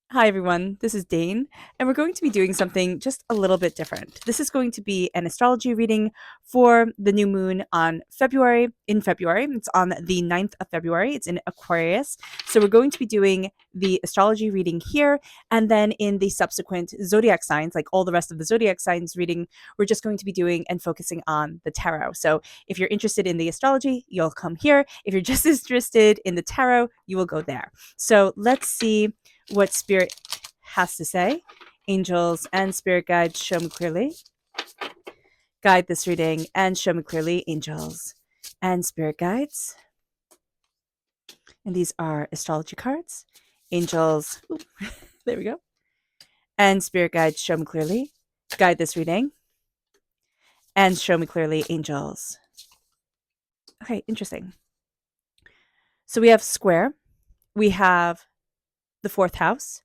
Hi, everyone. This is Dane, and we're going to be doing something just a little bit different. This is going to be an astrology reading for the new moon in February. It's on the 9th of February. It's in Aquarius. So we're going to be doing the astrology reading here, and then in the subsequent zodiac signs, like all the rest of the zodiac signs reading, we're just going to be doing and focusing on the tarot. So if you're interested in the astrology, you'll come here. If you're just interested in the tarot, you will go there. So let's see what spirit has to say. Angels and spirit guides, show me clearly. Guide this reading and show me clearly, angels and spirit guides. And these are astrology cards. Angels, there we go. And spirit guides, show me clearly. Guide this reading and show me clearly, angels. Okay, interesting. So we have square, we have the fourth house,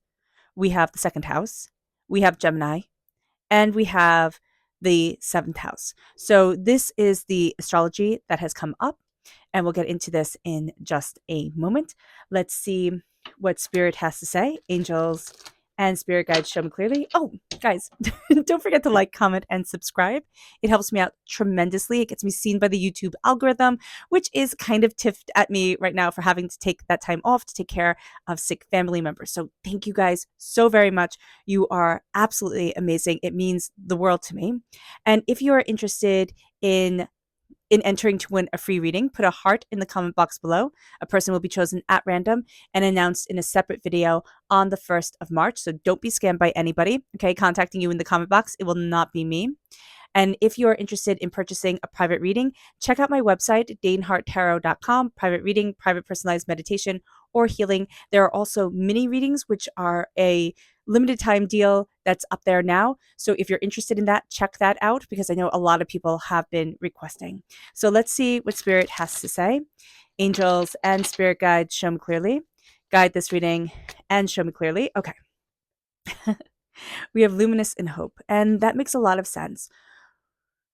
we have the second house, we have Gemini, and we have the seventh house. So this is the astrology that has come up, and we'll get into this in just a moment. Let's see what spirit has to say. Angels and spirit guides, show me clearly. Oh, guys, don't forget to like, comment, and subscribe. It helps me out tremendously. It gets me seen by the YouTube algorithm, which is kind of tiffed at me right now for having to take that time off to take care of sick family members. So thank you guys so very much. You are absolutely amazing. It means the world to me. And if you are interested in entering to win a free reading, put a heart in the comment box below. A person will be chosen at random and announced in a separate video on the 1st of March. So don't be scammed by anybody, okay, contacting you in the comment box. It will not be me. And if you are interested in purchasing a private reading, check out my website, daneharttarot.com, private reading, private personalized meditation, or healing. There are also mini readings, which are a limited time deal that's up there now. So if you're interested in that, check that out because I know a lot of people have been requesting. So let's see what Spirit has to say. Angels and Spirit guides, show me clearly. Guide this reading and show me clearly. Okay. We have Luminous and Hope, and that makes a lot of sense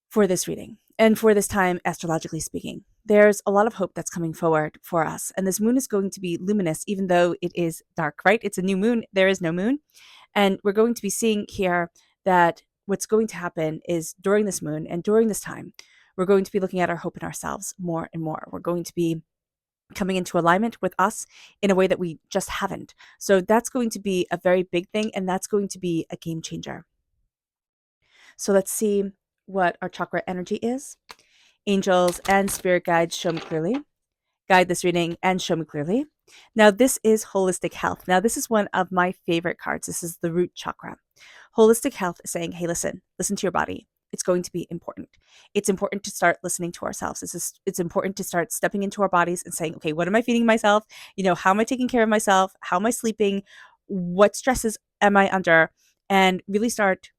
for this reading and for this time, astrologically speaking. There's a lot of hope that's coming forward for us. And this moon is going to be luminous, even though it is dark, right? It's a new moon. There is no moon. And we're going to be seeing here that what's going to happen is during this moon and during this time, we're going to be looking at our hope in ourselves more and more. We're going to be coming into alignment with us in a way that we just haven't. So that's going to be a very big thing, and that's going to be a game changer. So let's see what our chakra energy is. Angels and spirit guides, show me clearly. Guide this reading and show me clearly. Now, this is holistic health. Now, this is one of my favorite cards. This is the root chakra. Holistic health is saying, hey, listen to your body. It's going to be important. It's important to start listening to ourselves. It's important to start stepping into our bodies and saying, okay, what am I feeding myself? How am I taking care of myself? How am I sleeping? What stresses am I under? And really start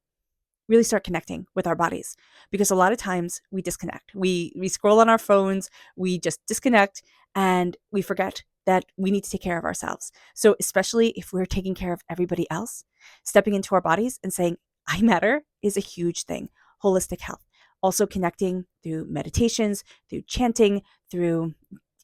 connecting with our bodies, because a lot of times we disconnect. We scroll on our phones, we just disconnect, and we forget that we need to take care of ourselves. So especially if we're taking care of everybody else, stepping into our bodies and saying I matter is a huge thing. Holistic health, also connecting through meditations, through chanting, through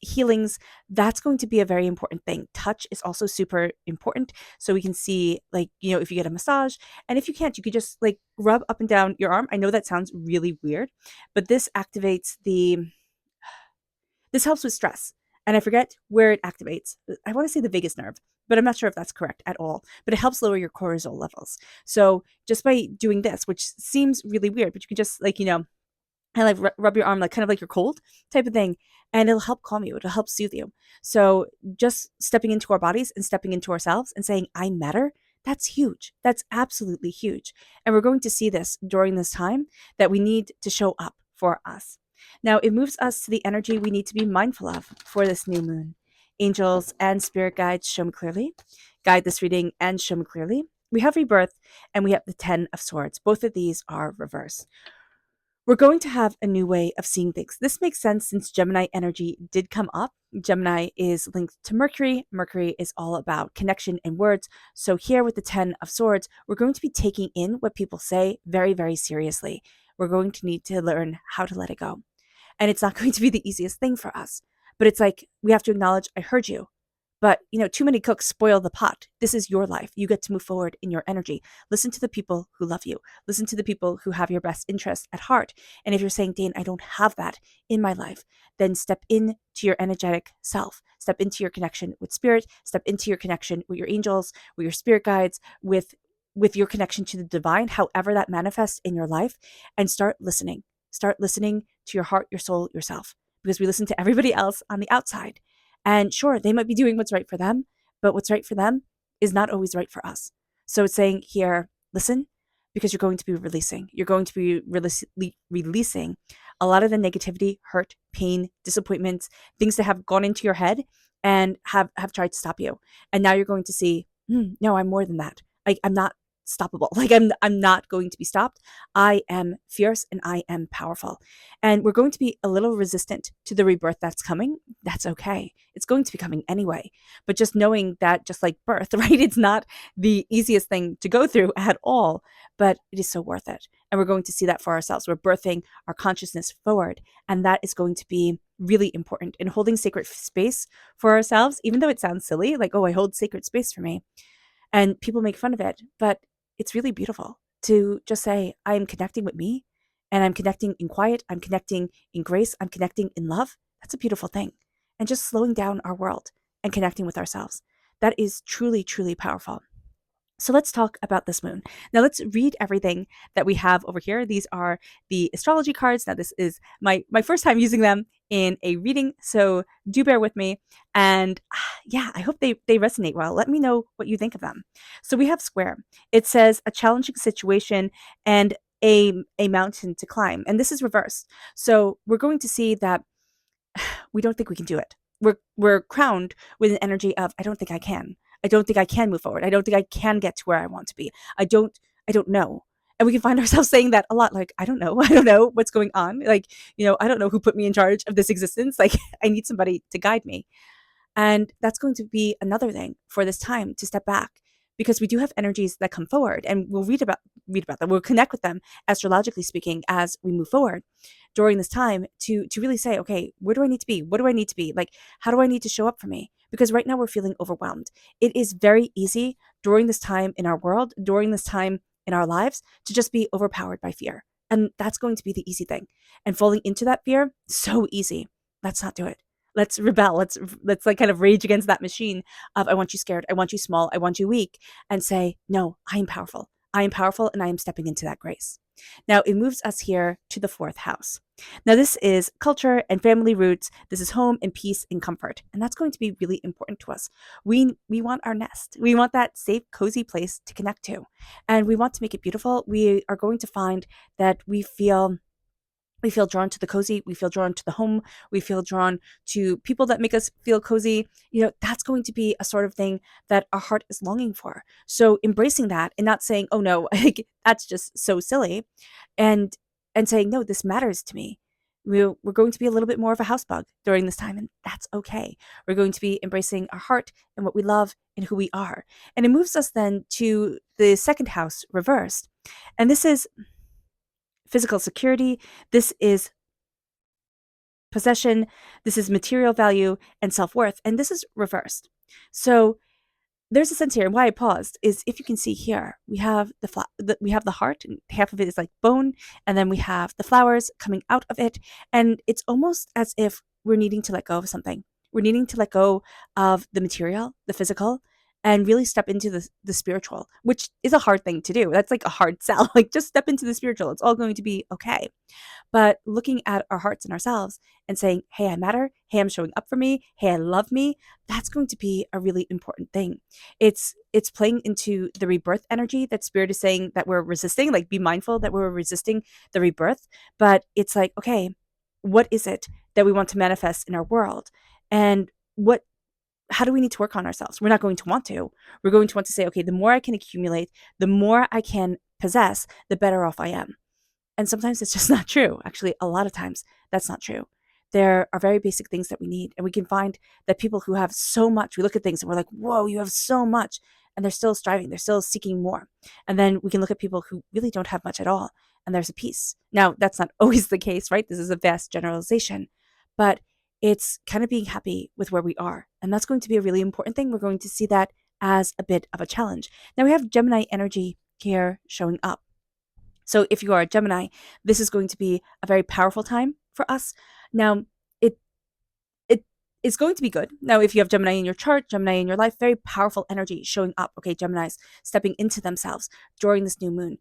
healings, that's going to be a very important thing. Touch is also super important. So we can see, like, if you get a massage, and if you can't, you could just like rub up and down your arm. I know that sounds really weird, but this helps with stress. And I forget where it activates. I want to say the vagus nerve, but I'm not sure if that's correct at all. But it helps lower your cortisol levels. So just by doing this, which seems really weird, but you can just and like rub your arm, like kind of like you're cold type of thing, and it'll help calm you. It'll help soothe you. So just stepping into our bodies and stepping into ourselves and saying I matter, that's huge. That's absolutely huge. And we're going to see this during this time, that we need to show up for us. Now it moves us to the energy we need to be mindful of for this new moon. Angels and spirit guides, show me clearly. Guide this reading and show me clearly. We have rebirth and we have the 10 of swords. Both of these are reverse. We're going to have a new way of seeing things. This makes sense since Gemini energy did come up. Gemini is linked to Mercury. Mercury is all about connection and words. So here with the 10 of swords, we're going to be taking in what people say very, very seriously. We're going to need to learn how to let it go. And it's not going to be the easiest thing for us. But it's like, we have to acknowledge, I heard you, But, too many cooks spoil the pot. This is your life. You get to move forward in your energy. Listen to the people who love you. Listen to the people who have your best interests at heart. And if you're saying, Dane, I don't have that in my life, then step into your energetic self. Step into your connection with spirit. Step into your connection with your angels, with your spirit guides, with your connection to the divine, however that manifests in your life, and start listening. Start listening to your heart, your soul, yourself, because we listen to everybody else on the outside. And sure, they might be doing what's right for them, but what's right for them is not always right for us. So it's saying here, listen, because you're going to be releasing. You're going to be releasing a lot of the negativity, hurt, pain, disappointments, things that have gone into your head and have tried to stop you. And now you're going to see, no, I'm more than that. I'm not stoppable. Like I'm not going to be stopped. I am fierce and I am powerful. And we're going to be a little resistant to the rebirth that's coming. That's okay. It's going to be coming anyway. But just knowing that, just like birth, right? It's not the easiest thing to go through at all, but it is so worth it. And we're going to see that for ourselves. We're birthing our consciousness forward. And that is going to be really important in holding sacred space for ourselves, even though it sounds silly, like, oh, I hold sacred space for me. And people make fun of it, but it's really beautiful to just say, I am connecting with me and I'm connecting in quiet. I'm connecting in grace. I'm connecting in love. That's a beautiful thing. And just slowing down our world and connecting with ourselves. That is truly, truly powerful. So let's talk about this moon. Now let's read everything that we have over here. These are the astrology cards. Now this is my first time using them in a reading, so do bear with me. And yeah, I hope they resonate well. Let me know what you think of them. So we have square. It says a challenging situation and a mountain to climb. And this is reversed. So we're going to see that we don't think we can do it. We're crowned with an energy of I don't think I can. I don't think I can move forward. I don't think I can get to where I want to be. I don't know. And we can find ourselves saying that a lot, like, I don't know. I don't know what's going on. Like, I don't know who put me in charge of this existence. Like, I need somebody to guide me. And that's going to be another thing for this time, to step back, because we do have energies that come forward, and we'll read about them. We'll connect with them astrologically speaking as we move forward during this time to really say, okay, where do I need to be? What do I need to be? Like, how do I need to show up for me? Because right now we're feeling overwhelmed. It is very easy during this time in our world, during this time in our lives, to just be overpowered by fear. And that's going to be the easy thing. And falling into that fear, so easy. Let's not do it. Let's rebel. Let's like kind of rage against that machine of I want you scared, I want you small, I want you weak, and say, no, I am powerful. I am powerful and I am stepping into that grace. Now it moves us here to the 4th house. Now this is culture and family roots. This is home and peace and comfort. And that's going to be really important to us. We want our nest. We want that safe, cozy place to connect to. And we want to make it beautiful. We are going to find that we feel drawn to the cozy. We feel drawn to the home. We feel drawn to people that make us feel cozy. That's going to be a sort of thing that our heart is longing for. So embracing that and not saying, oh no, that's just so silly. And saying, no, this matters to me. We're going to be a little bit more of a house bug during this time, and that's okay. We're going to be embracing our heart and what we love and who we are. And it moves us then to the 2nd house reversed. And this is physical security. This is possession. This is material value and self-worth. And this is reversed. So there's a sense here, and why I paused is, if you can see here, we have we have the heart, and half of it is like bone, and then we have the flowers coming out of it, and it's almost as if we're needing to let go of something. We're needing to let go of the material, the physical, and really step into the spiritual, which is a hard thing to do. That's like a hard sell. Like, just step into the spiritual. It's all going to be okay. But looking at our hearts and ourselves and saying, hey, I matter. Hey, I'm showing up for me. Hey, I love me. That's going to be a really important thing. It's playing into the rebirth energy that spirit is saying that we're resisting. Like, be mindful that we're resisting the rebirth. But it's like, okay, what is it that we want to manifest in our world? And how do we need to work on ourselves? We're not going to want to. We're going to want to say, okay, the more I can accumulate, the more I can possess, the better off I am. And sometimes it's just not true. Actually, a lot of times that's not true. There are very basic things that we need. And we can find that people who have so much, we look at things and we're like, whoa, you have so much. And they're still striving. They're still seeking more. And then we can look at people who really don't have much at all. And there's a peace. Now, that's not always the case, right? This is a vast generalization. But it's kind of being happy with where we are. And that's going to be a really important thing. We're going to see that as a bit of a challenge. Now we have Gemini energy here showing up. So if you are a Gemini, this is going to be a very powerful time for us. Now, it it is going to be good. Now, if you have Gemini in your chart, Gemini in your life, very powerful energy showing up. Okay, Geminis stepping into themselves during this new moon.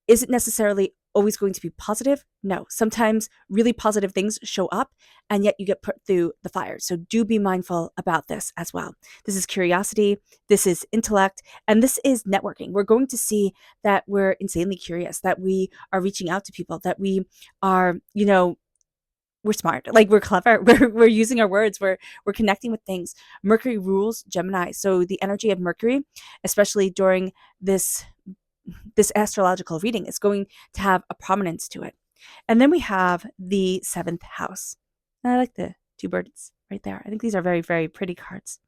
Is it necessarily always going to be positive? No. Sometimes really positive things show up and yet you get put through the fire. So do be mindful about this as well. This is curiosity, this is intellect, and this is networking. We're going to see that we're insanely curious, that we are reaching out to people, that we are, we're smart, like we're clever, we're using our words, we're connecting with things. Mercury rules Gemini. So the energy of Mercury, especially during this astrological reading, is going to have a prominence to it. And then we have the 7th house. And I like the two birds right there. I think these are very, very pretty cards.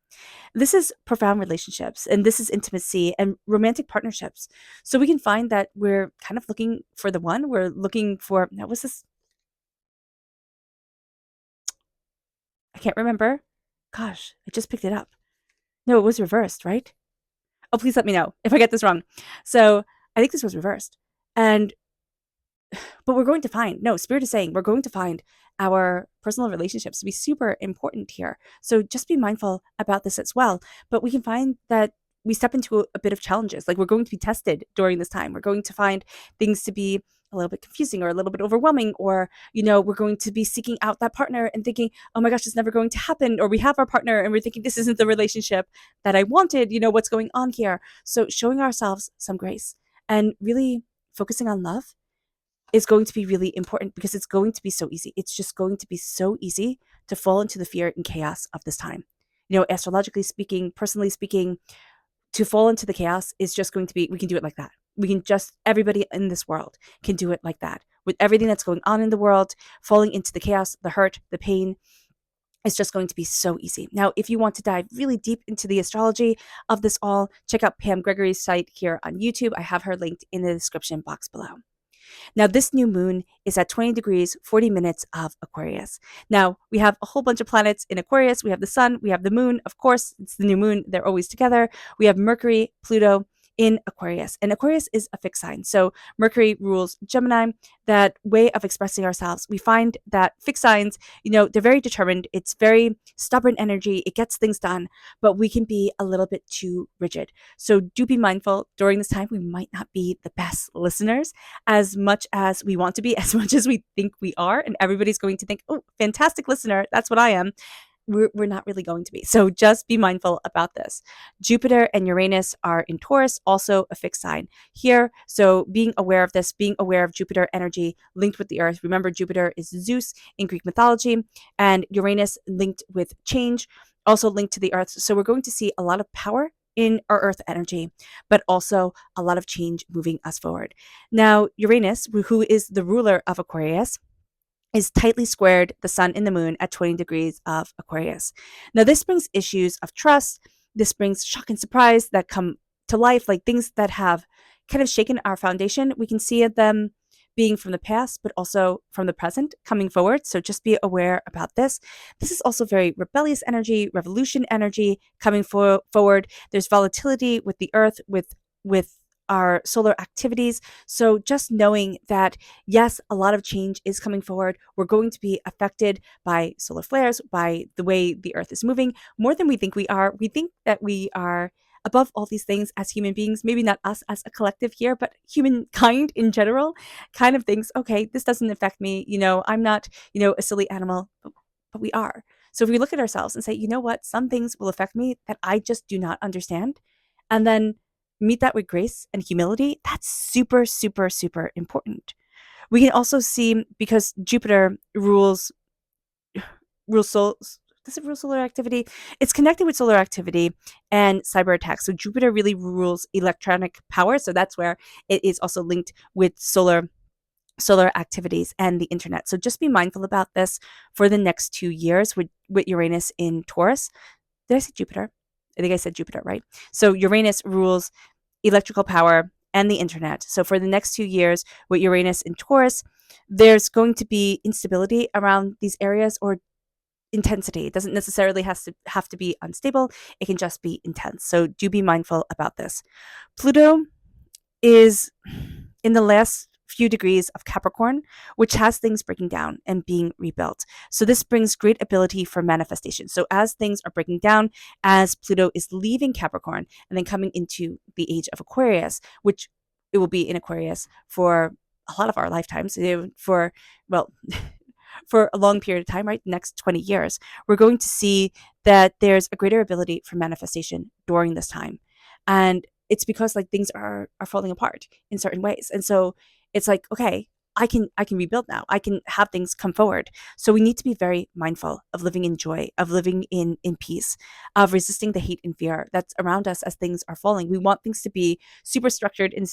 This is profound relationships, and this is intimacy and romantic partnerships. So we can find that we're kind of looking for the one. We're looking for, now what's this? I can't remember. Gosh, I just picked it up. No, it was reversed, right? Oh, please let me know if I get this wrong. So I think this was reversed. And but we're going to find, no, Spirit is saying we're going to find our personal relationships to be super important here. So just be mindful about this as well. But we can find that we step into a bit of challenges. Like we're going to be tested during this time. We're going to find things to be a little bit confusing or a little bit overwhelming, or, we're going to be seeking out that partner and thinking, oh my gosh, it's never going to happen. Or we have our partner and we're thinking, this isn't the relationship that I wanted. What's going on here? So showing ourselves some grace and really focusing on love is going to be really important, because it's going to be so easy. It's just going to be so easy to fall into the fear and chaos of this time. Astrologically speaking, personally speaking, to fall into the chaos is just going to be, we can do it like that. Everybody in this world can do it like that. With everything that's going on in the world, falling into the chaos, the hurt, the pain, it's just going to be so easy. Now, if you want to dive really deep into the astrology of this all, check out Pam Gregory's site here on YouTube. I have her linked in the description box below. Now, this new moon is at 20 degrees, 40 minutes of Aquarius. Now, we have a whole bunch of planets in Aquarius. We have the sun, we have the moon. Of course, it's the new moon. They're always together. We have Mercury, Pluto in Aquarius. And Aquarius is a fixed sign. So Mercury rules Gemini, that way of expressing ourselves. We find that fixed signs, they're very determined. It's very stubborn energy. It gets things done, but we can be a little bit too rigid. So do be mindful during this time. We might not be the best listeners as much as we want to be, as much as we think we are. And everybody's going to think, oh, fantastic listener. That's what I am. We're not really going to be. So just be mindful about this. Jupiter and Uranus are in Taurus, also a fixed sign here. So being aware of this, being aware of Jupiter energy linked with the earth. Remember, Jupiter is Zeus in Greek mythology, and Uranus linked with change, also linked to the earth. So we're going to see a lot of power in our earth energy, but also a lot of change moving us forward. Now, Uranus, who is the ruler of Aquarius, is tightly squared the sun and the moon at 20 degrees of Aquarius. Now, this brings issues of trust. This brings shock and surprise that come to life, like things that have kind of shaken our foundation. We can see them being from the past, but also from the present coming forward. So just be aware about this. This is also very rebellious energy, revolution energy coming forward. There's volatility with the earth, with our solar activities. So just knowing that, yes, a lot of change is coming forward. We're going to be affected by solar flares, by the way the earth is moving more than we think we are. We think that we are above all these things as human beings, maybe not us as a collective here, but humankind in general kind of thinks, okay, this doesn't affect me. I'm not, a silly animal, but we are. So if we look at ourselves and say, you know what, some things will affect me that I just do not understand, and then meet that with grace and humility, that's super, super, super important. We can also see, because Jupiter rules does it rule solar activity? It's connected with solar activity and cyber attacks. So Jupiter really rules electronic power. So that's where it is also linked with solar activities and the internet. So just be mindful about this for the next 2 years with Uranus in Taurus. Did I say Jupiter? I think I said Jupiter, right? So Uranus rules electrical power and the internet. So for the next 2 years with Uranus in Taurus, there's going to be instability around these areas, or intensity. It doesn't necessarily have to be unstable. It can just be intense. So do be mindful about this. Pluto is in the last few degrees of Capricorn, which has things breaking down and being rebuilt. So this brings great ability for manifestation. So as things are breaking down, as Pluto is leaving Capricorn and then coming into the age of Aquarius, which it will be in Aquarius for a lot of our lifetimes, for, well, for a long period of time, right? Next 20 years, we're going to see that there's a greater ability for manifestation during this time. And it's because like things are falling apart in certain ways. And so it's like, okay, I can rebuild now. I can have things come forward. So we need to be very mindful of living in joy, of living in peace, of resisting the hate and fear that's around us as things are falling. We want things to be super structured and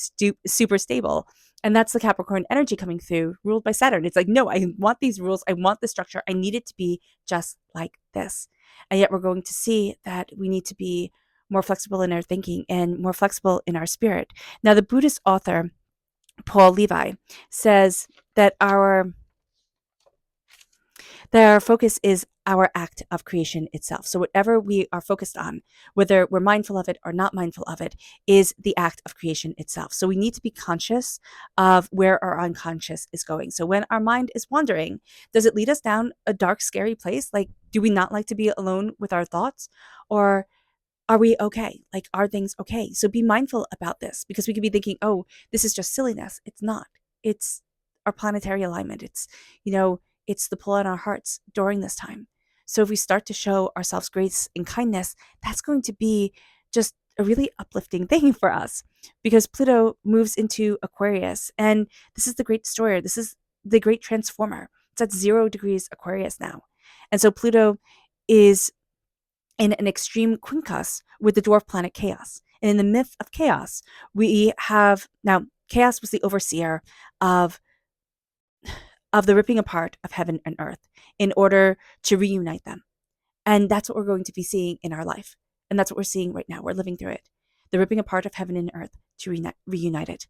super stable. And that's the Capricorn energy coming through, ruled by Saturn. It's like, no, I want these rules. I want the structure. I need it to be just like this. And yet we're going to see that we need to be more flexible in our thinking and more flexible in our spirit. Now, the Buddhist author, Paul Levi, says that our focus is our act of creation itself. So whatever we are focused on, whether we're mindful of it or not mindful of it, is the act of creation itself. So we need to be conscious of where our unconscious is going. So when our mind is wandering, does it lead us down a dark, scary place? Like, do we not like to be alone with our thoughts? Or are we okay? Like, are things okay? So be mindful about this, because we could be thinking, oh, this is just silliness. It's not. It's our planetary alignment. It's the pull on our hearts during this time. So if we start to show ourselves grace and kindness, that's going to be just a really uplifting thing for us, because Pluto moves into Aquarius. And this is the great destroyer. This is the great transformer. It's at 0 degrees Aquarius now. And so Pluto is in an extreme quincus with the dwarf planet Chaos. And in the myth of Chaos, we have, now, Chaos was the overseer of the ripping apart of heaven and earth in order to reunite them. And that's what we're going to be seeing in our life. And that's what we're seeing right now. We're living through it. The ripping apart of heaven and earth to reunite it.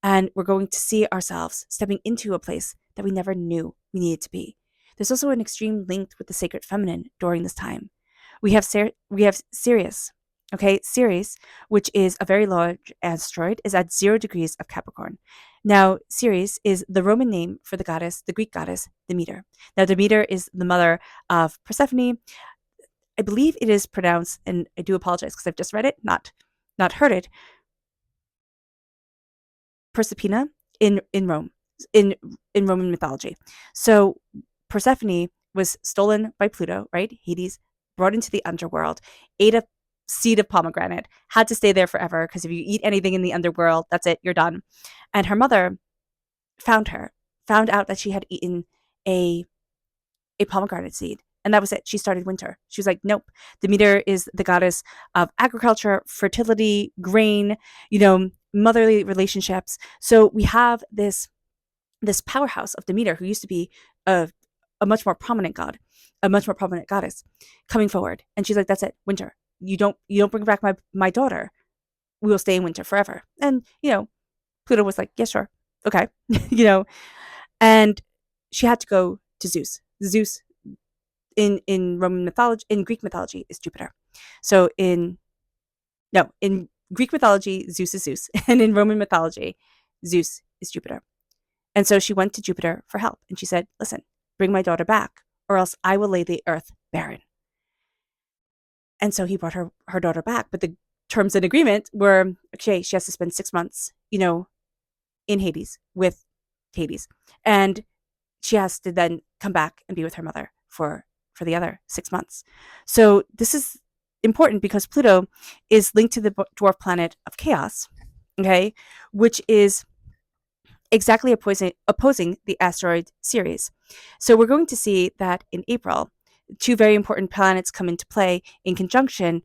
And we're going to see ourselves stepping into a place that we never knew we needed to be. There's also an extreme link with the sacred feminine during this time. We have Sirius. Okay, Ceres, which is a very large asteroid, is at 0 degrees of Capricorn. Now, Ceres is the Roman name for the Greek goddess Demeter. Now, Demeter is the mother of Persephone. I believe it is pronounced, and I do apologize because I've just read it, not heard it, Persephone in Rome, in Roman mythology. So Persephone was stolen by Pluto, right? Hades, brought into the underworld, ate a seed of pomegranate, had to stay there forever, because if you eat anything in the underworld, that's it, you're done. And her mother found out that she had eaten a pomegranate seed. And that was it. She started winter. She was like, nope. Demeter is the goddess of agriculture, fertility, grain, motherly relationships. So we have this powerhouse of Demeter, who used to be a much more prominent god, a much more prominent goddess, coming forward. And she's like, that's it, winter. You don't bring back my daughter. We will stay in winter forever. And, Pluto was like, yeah, sure. Okay. And she had to go to Zeus. Zeus in Roman mythology, in Greek mythology, is Jupiter. So in Greek mythology, Zeus is Zeus. And in Roman mythology, Zeus is Jupiter. And so she went to Jupiter for help. And she said, listen, bring my daughter back, or else I will lay the earth barren. And so he brought her daughter back. But the terms and agreement were, okay, she has to spend 6 months, in Hades with Hades. And she has to then come back and be with her mother for the other 6 months. So this is important because Pluto is linked to the dwarf planet of Chaos, okay, which is exactly opposing the asteroid Ceres. So we're going to see that in April, 2 very important planets come into play in conjunction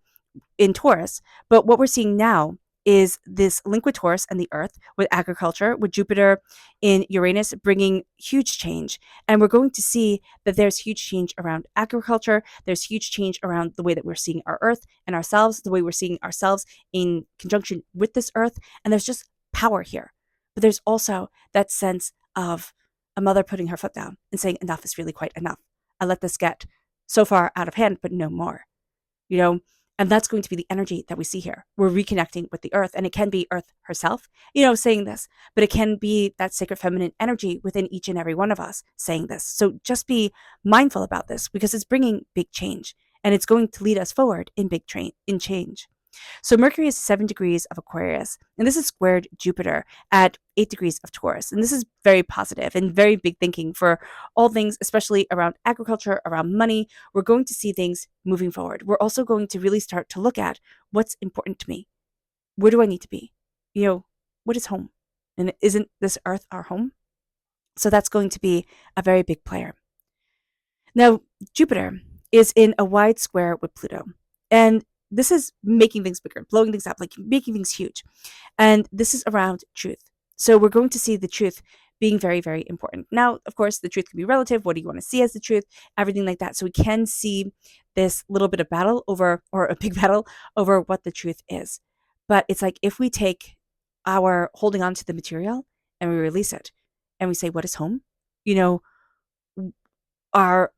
in Taurus. But what we're seeing now is this link with Taurus and the Earth, with agriculture, with Jupiter in Uranus bringing huge change. And we're going to see that there's huge change around agriculture. There's huge change around the way that we're seeing our Earth and ourselves, the way we're seeing ourselves in conjunction with this Earth. And there's just power here. But there's also that sense of a mother putting her foot down and saying, enough is really quite enough. I let this get so far out of hand, but no more, you know? And that's going to be the energy that we see here. We're reconnecting with the earth, and it can be Earth herself, saying this, but it can be that sacred feminine energy within each and every one of us saying this. So just be mindful about this because it's bringing big change and it's going to lead us forward in in change. So Mercury is 7 degrees of Aquarius, and this is squared Jupiter at 8 degrees of Taurus. And this is very positive and very big thinking for all things, especially around agriculture, around money. We're going to see things moving forward. We're also going to really start to look at what's important to me. Where do I need to be? What is home? And isn't this earth our home? So that's going to be a very big player. Now, Jupiter is in a wide square with Pluto. And this is making things bigger, blowing things up, like making things huge. And this is around truth. So we're going to see the truth being very, very important. Now, of course, the truth can be relative. What do you want to see as the truth? Everything like that. So we can see this little bit of battle over, or a big battle over what the truth is. But it's like if we take our holding on to the material and we release it and we say, what is home? Our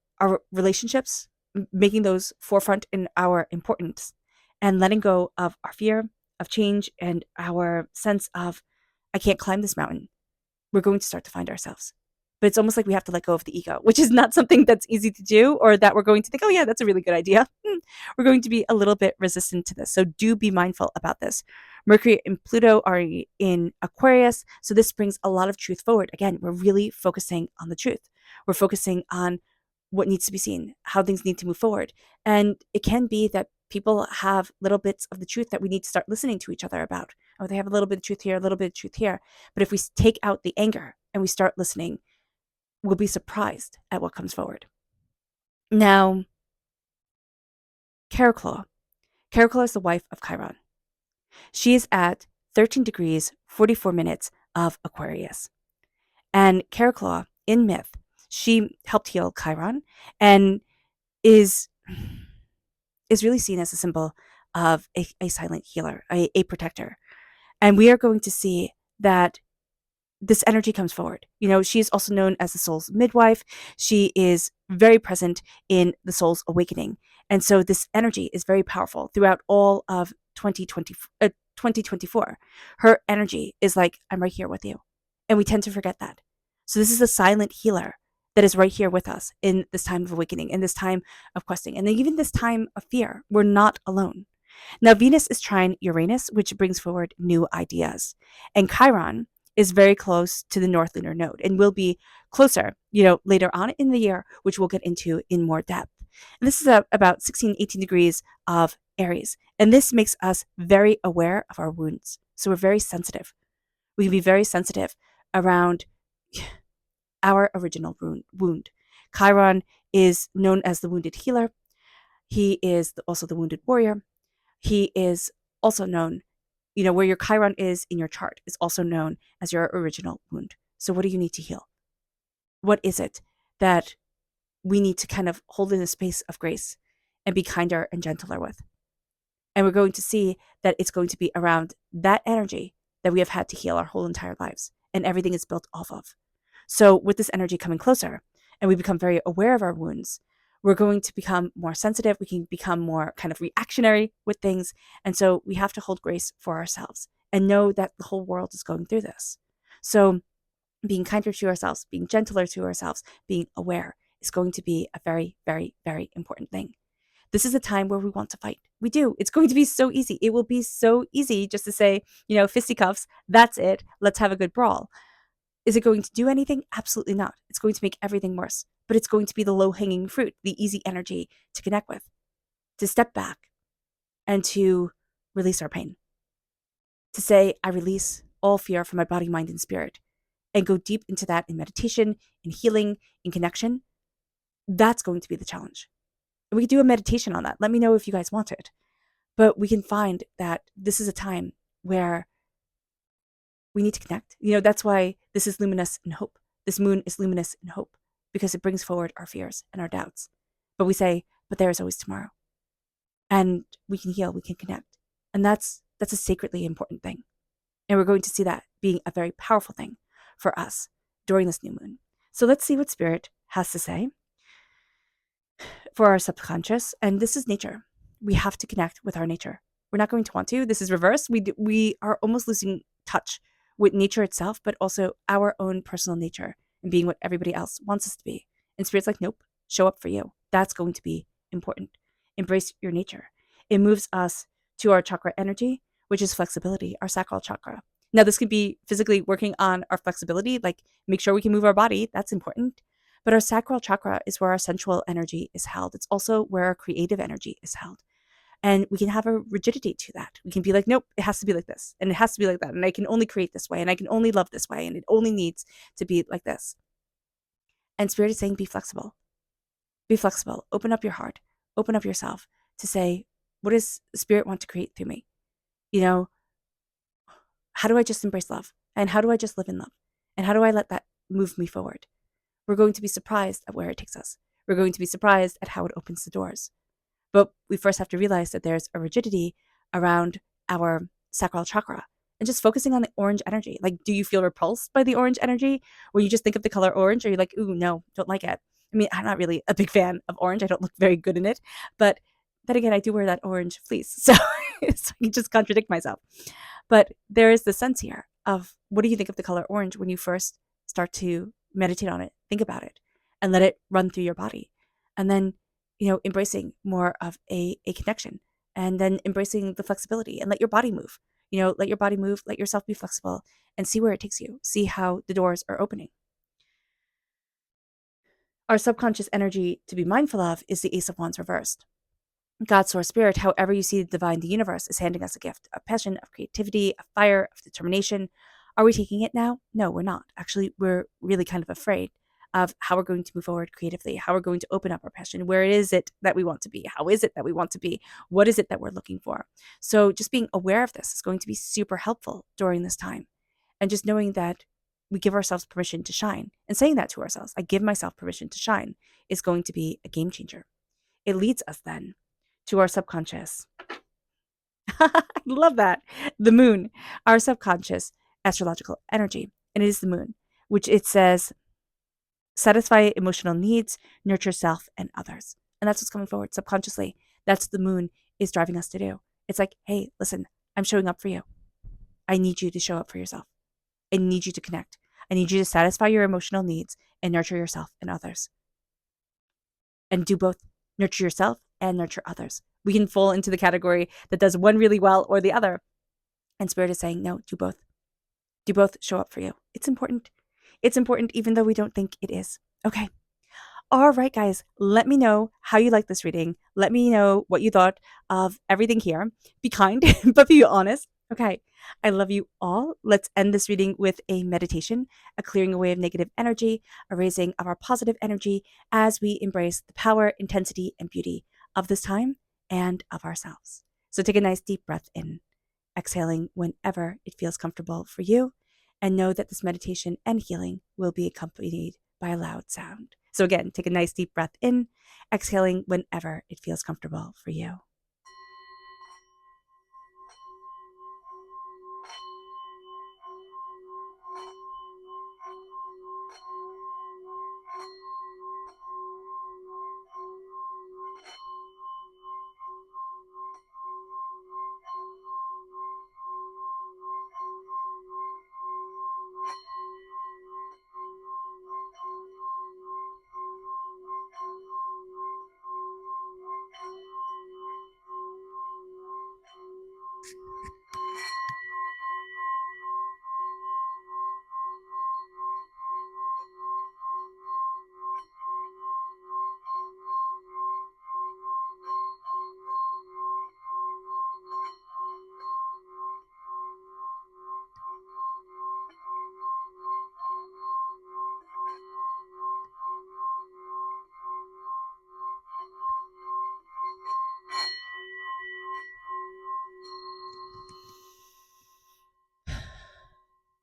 relationships, making those forefront in our importance and letting go of our fear of change and our sense of, I can't climb this mountain. We're going to start to find ourselves. But it's almost like we have to let go of the ego, which is not something that's easy to do, or that we're going to think, oh yeah, that's a really good idea. We're going to be a little bit resistant to this. So do be mindful about this. Mercury and Pluto are in Aquarius. So this brings a lot of truth forward. Again, we're really focusing on the truth. We're focusing on what needs to be seen, how things need to move forward. And it can be that people have little bits of the truth that we need to start listening to each other about. Oh, they have a little bit of truth here, a little bit of truth here. But if we take out the anger and we start listening, we'll be surprised at what comes forward. Now, Caraclaw. Caraclaw is the wife of Chiron. She is at 13 degrees, 44 minutes of Aquarius. And Caraclaw, in myth, she helped heal Chiron and is really seen as a symbol of a silent healer, a protector. And we are going to see that this energy comes forward. She is also known as the soul's midwife. She is very present in the soul's awakening. And so this energy is very powerful throughout all of 2024. Her energy is like, I'm right here with you. And we tend to forget that. So this is a silent healer that is right here with us in this time of awakening, in this time of questing, and then even this time of fear. We're not alone. Now, Venus is trine Uranus, which brings forward new ideas. And Chiron is very close to the North Lunar Node and will be closer, later on in the year, which we'll get into in more depth. And this is about 16, 18 degrees of Aries. And this makes us very aware of our wounds. So we're very sensitive. We can be very sensitive around our original wound. Chiron is known as the wounded healer. He is also the wounded warrior. He is also known, where your Chiron is in your chart is also known as your original wound. So what do you need to heal? What is it that we need to kind of hold in a space of grace and be kinder and gentler with? And we're going to see that it's going to be around that energy that we have had to heal our whole entire lives, and everything is built off of. So with this energy coming closer and we become very aware of our wounds, we're going to become more sensitive. We can become more kind of reactionary with things. And so we have to hold grace for ourselves and know that the whole world is going through this. So being kinder to ourselves, being gentler to ourselves, being aware is going to be a very, very, very important thing. This is a time where we want to fight. We do. It's going to be so easy. It will be so easy just to say, fisticuffs, that's it. Let's have a good brawl. Is it going to do anything? Absolutely not. It's going to make everything worse, but it's going to be the low-hanging fruit, the easy energy to connect with, to step back and to release our pain. To say, I release all fear from my body, mind, and spirit, and go deep into that in meditation, in healing, in connection. That's going to be the challenge. And we could do a meditation on that. Let me know if you guys want it. But we can find that this is a time where we need to connect. That's why this is luminous in hope. This moon is luminous in hope because it brings forward our fears and our doubts. But we say, but there is always tomorrow. And we can heal, we can connect. And that's a sacredly important thing. And we're going to see that being a very powerful thing for us during this new moon. So let's see what Spirit has to say. for our subconscious, and this is nature. We have to connect with our nature. We're not going to want to. This is reverse. We are almost losing touch with nature itself, but also our own personal nature and being what everybody else wants us to be. And Spirit's like, nope, show up for you. That's going to be important. Embrace your nature. It moves us to our chakra energy, which is flexibility, our sacral chakra. Now, this could be physically working on our flexibility, like make sure we can move our body. That's important. But our sacral chakra is where our sensual energy is held. It's also where our creative energy is held. And we can have a rigidity to that. We can be like, nope, it has to be like this, and it has to be like that, and I can only create this way, and I can only love this way, and it only needs to be like this. And Spirit is saying, be flexible. Be flexible. Open up your heart. Open up yourself to say, what does Spirit want to create through me? You know, how do I just embrace love? And how do I just live in love? And how do I let that move me forward? We're going to be surprised at where it takes us. We're going to be surprised at how it opens the doors. But we first have to realize that there's a rigidity around our sacral chakra and just focusing on the orange energy. Like, do you feel repulsed by the orange energy? When you just think of the color orange, or you're like, ooh, no, don't like it. I mean, I'm not really a big fan of orange. I don't look very good in it. But then again, I do wear that orange fleece. So I can just contradict myself. But there is the sense here of, what do you think of the color orange when you first start to meditate on it, think about it, and let it run through your body. And then, embracing more of a connection, and then embracing the flexibility, and let your body move. Let your body move, let yourself be flexible, and see where it takes you. See how the doors are opening. Our subconscious energy to be mindful of is the Ace of Wands reversed. God, Source, Spirit, however you see the divine, the universe is handing us a gift of passion, of creativity, of fire, of determination. Are we taking it now? No, we're not. Actually, we're really kind of afraid of how we're going to move forward creatively, how we're going to open up our passion. Where is it that we want to be? How is it that we want to be? What is it that we're looking for? So just being aware of this is going to be super helpful during this time. And just knowing that we give ourselves permission to shine, and saying that to ourselves, I give myself permission to shine, is going to be a game changer. It leads us then to our subconscious. I love that. The moon, our subconscious astrological energy. And it is the moon, which it says, satisfy emotional needs, nurture self and others. And that's what's coming forward subconsciously. That's the moon is driving us to do. It's like, hey, listen, I'm showing up for you. I need you to show up for yourself. I need you to connect. I need you to satisfy your emotional needs and nurture yourself and others. And do both. Nurture yourself and nurture others. We can fall into the category that does one really well or the other. And Spirit is saying, no, do both. Do both. Show up for you. It's important. It's important even though we don't think it is. Okay. All right, guys, let me know how you like this reading. Let me know what you thought of everything here. Be kind, but be honest. Okay. I love you all. Let's end this reading with a meditation, a clearing away of negative energy, a raising of our positive energy as we embrace the power, intensity, and beauty of this time and of ourselves. So take a nice deep breath in, exhaling whenever it feels comfortable for you, and know that this meditation and healing will be accompanied by a loud sound. So again, take a nice deep breath in, exhaling whenever it feels comfortable for you.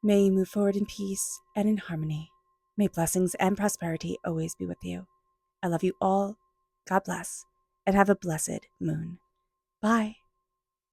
May you move forward in peace and in harmony. May blessings and prosperity always be with you. I love you all. God bless, and have a blessed moon. Bye.